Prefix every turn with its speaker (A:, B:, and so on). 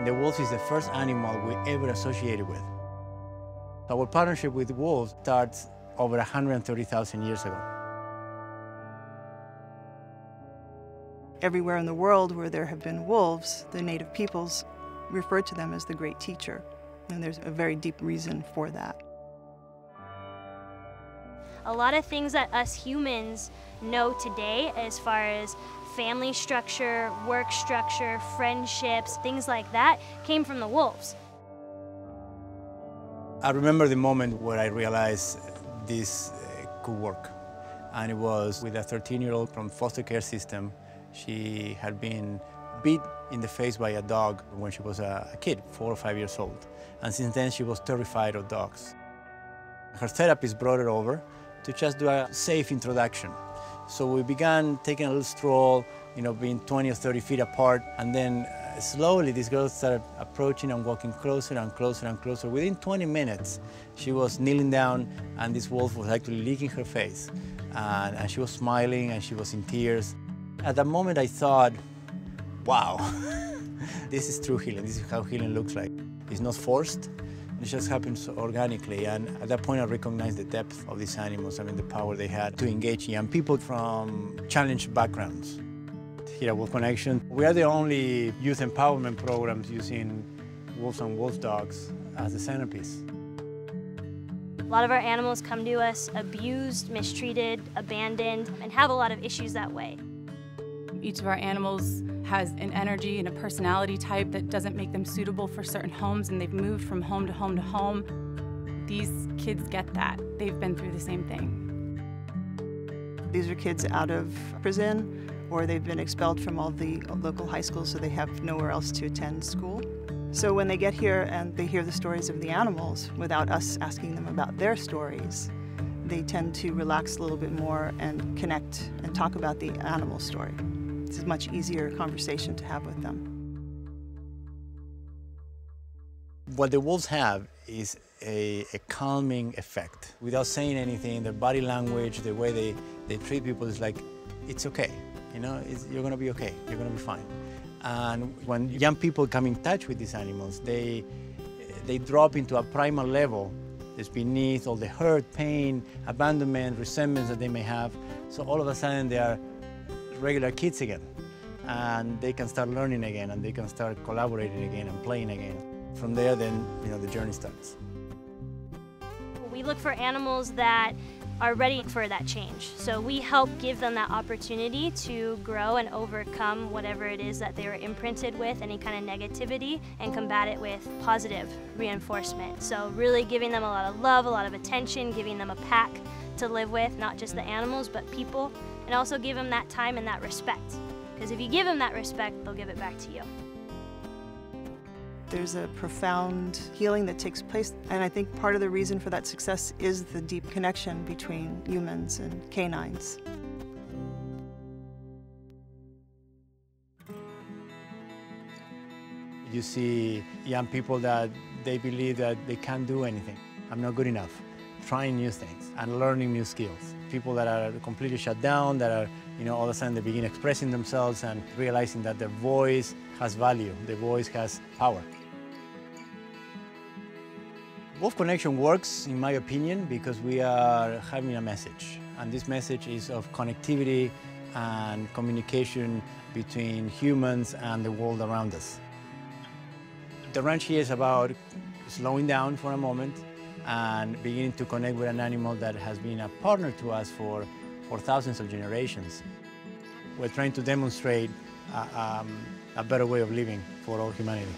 A: the wolf is the first animal we ever associated with. Our partnership with wolves starts over 130,000 years ago.
B: Everywhere in the world where there have been wolves, the native peoples refer to them as the great teacher, and there's a very deep reason for that.
C: A lot of things that us humans know today as far as family structure, work structure, friendships, things like that, came from the wolves.
A: I remember the moment where I realized this could work. And it was with a 13-year-old from foster care system. She had been beat in the face by a dog when she was a kid, 4 or 5 years old. And since then she was terrified of dogs. Her therapist brought her over to just do a safe introduction. So we began taking a little stroll, being 20 or 30 feet apart, and then slowly this girl started approaching and walking closer and closer and closer. Within 20 minutes, she was kneeling down and this wolf was actually licking her face. And she was smiling and she was in tears. At that moment I thought, wow, this is true healing. This is how healing looks like. It's not forced. It just happens organically, and at that point I recognized the depth of these animals, the power they had to engage young people from challenged backgrounds. Here at Wolf Connection, we are the only youth empowerment programs using wolves and wolf dogs as the centerpiece.
C: A lot of our animals come to us abused, mistreated, abandoned, and have a lot of issues that way.
D: Each of our animals has an energy and a personality type that doesn't make them suitable for certain homes, and they've moved from home to home to home. These kids get that. They've been through the same thing.
B: These are kids out of prison, or they've been expelled from all the local high schools, so they have nowhere else to attend school. So when they get here and they hear the stories of the animals without us asking them about their stories, they tend to relax a little bit more and connect and talk about the animal story. It's a much easier conversation to have with them.
A: What the wolves have is a calming effect. Without saying anything, their body language, the way they treat people is like, it's okay. You're gonna be okay, you're gonna be fine. And when young people come in touch with these animals, they drop into a primal level that's beneath all the hurt, pain, abandonment, resentments that they may have. So all of a sudden they are regular kids again, and they can start learning again, and they can start collaborating again and playing again. From there, then the journey starts.
C: We look for animals that are ready for that change. So we help give them that opportunity to grow and overcome whatever it is that they were imprinted with, any kind of negativity, and combat it with positive reinforcement. So really giving them a lot of love, a lot of attention, giving them a pack to live with, not just the animals, but people, and also give them that time and that respect. Because if you give them that respect, they'll give it back to you.
B: There's a profound healing that takes place, and I think part of the reason for that success is the deep connection between humans and canines.
A: You see young people that they believe that they can't do anything. I'm not good enough. Trying new things and learning new skills. People that are completely shut down, that are, all of a sudden they begin expressing themselves and realizing that their voice has value, their voice has power. Wolf Connection works, in my opinion, because we are having a message. And this message is of connectivity and communication between humans and the world around us. The ranch here is about slowing down for a moment and beginning to connect with an animal that has been a partner to us for thousands of generations. We're trying to demonstrate a better way of living for all humanity.